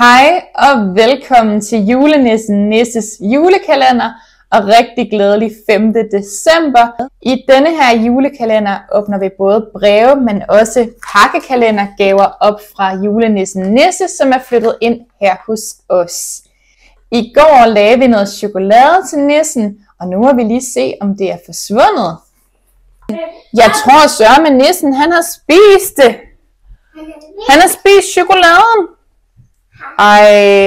Hej og velkommen til Julenissen Nisses julekalender og rigtig glædelig 5. december. I denne her julekalender åbner vi både breve, men også pakkekalendergaver op fra Julenissen Nisse, som er flyttet ind her hos os. I går lavede vi noget chokolade til nissen, og nu må vi lige se, om det er forsvundet. Jeg tror Søren med nissen, han har spist det. Han har spist chokoladen. Ej,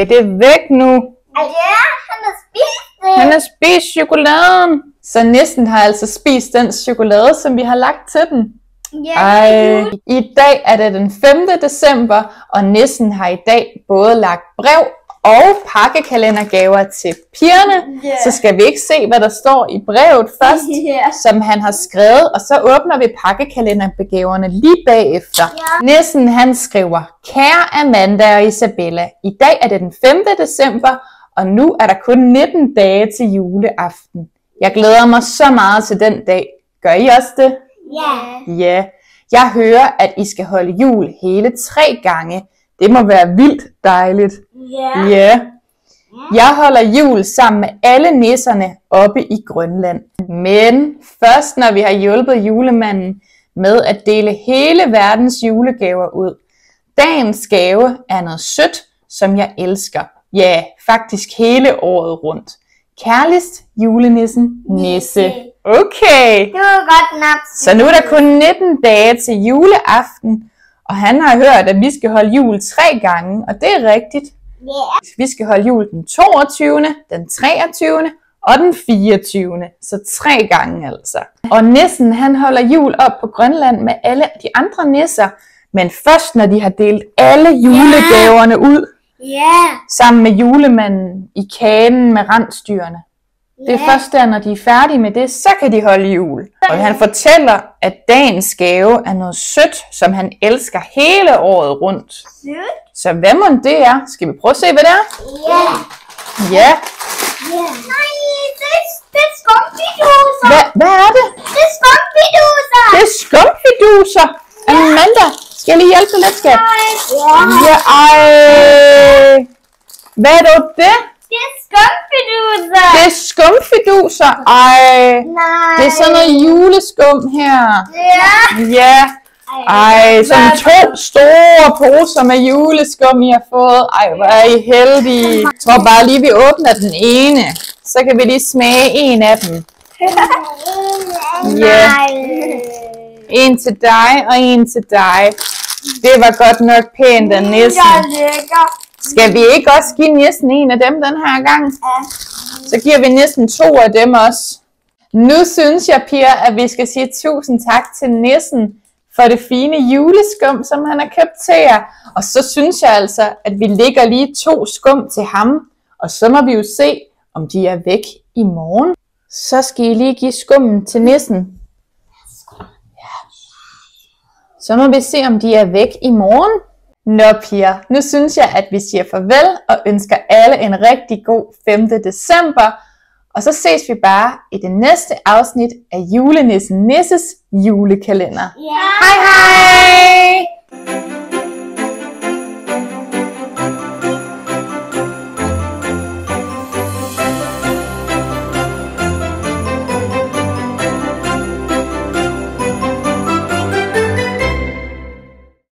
det er væk nu. Ja, han har spist det. Han har spist chokoladen. Så nissen har altså spist den chokolade, som vi har lagt til den. Ja. Ej. I dag er det den 5. december, og nissen har i dag både lagt brev og pakkekalendergaver til pigerne. Yeah. Så skal vi ikke se, hvad der står i brevet først, som han har skrevet, og så åbner vi pakkekalendergaverne lige bagefter. Nissen han skriver: Kære Amanda og Isabella, i dag er det den 5. december, og nu er der kun 19 dage til juleaften. Jeg glæder mig så meget til den dag. Gør I også det? Ja. Ja. Jeg hører, at I skal holde jul hele 3 gange. Det må være vildt dejligt. Ja. Ja. Jeg holder jul sammen med alle nisserne oppe i Grønland. Men først når vi har hjulpet julemanden med at dele hele verdens julegaver ud. Dagens gave er noget sødt, som jeg elsker. Ja, faktisk hele året rundt. Kærligst, julenissen Nisse. Okay. Det var godt nok. Så nu er der kun 19 dage til juleaften. Og han har hørt, at vi skal holde jul 3 gange, og det er rigtigt. Ja. Vi skal holde jul den 22., den 23. og den 24. Så 3 gange altså. Og nissen han holder jul op på Grønland med alle de andre nisser, men først når de har delt alle julegaverne ud, sammen med julemanden i kanen med rensdyrene. Det er først der, når de er færdige med det, så kan de holde jul. Og han fortæller, at dagens gave er noget sødt, som han elsker hele året rundt. Sødt? Så hvad må det er? Skal vi prøve at se, hvad det er? Ja. Ja. Nej, det er skumfiduser. Hvad er det? Det er skumfiduser. Det er skumfiduser. Amanda, skal jeg lige hjælpe dig lidt, skat? Ja, ej. Hvad er dog det? Det er skumfiduser. Det er skumfiduser. Ej. Nej. Det er sådan noget juleskum her. Ja. Ja. Ej, sådan 2 store poser med juleskum, I har fået. Ej, hvor er I heldige. Jeg tror bare lige, vi åbner den ene. Så kan vi lige smage en af dem. Ja. En til dig og en til dig. Det var godt nok pænt af nissen. Skal vi ikke også give nissen en af dem den her gang? Så giver vi nissen 2 af dem også. Nu synes jeg, piger, at vi skal sige tusind tak til nissen for det fine juleskum, som han har købt til jer. Og så synes jeg altså, at vi lægger lige 2 skum til ham. Og så må vi jo se, om de er væk i morgen. Så skal I lige give skummen til nissen. Så må vi se, om de er væk i morgen. Nå piger, nu synes jeg, at vi siger farvel og ønsker alle en rigtig god 5. december. Og så ses vi bare i det næste afsnit af Julenissen Nisses julekalender. Ja. Hej hej!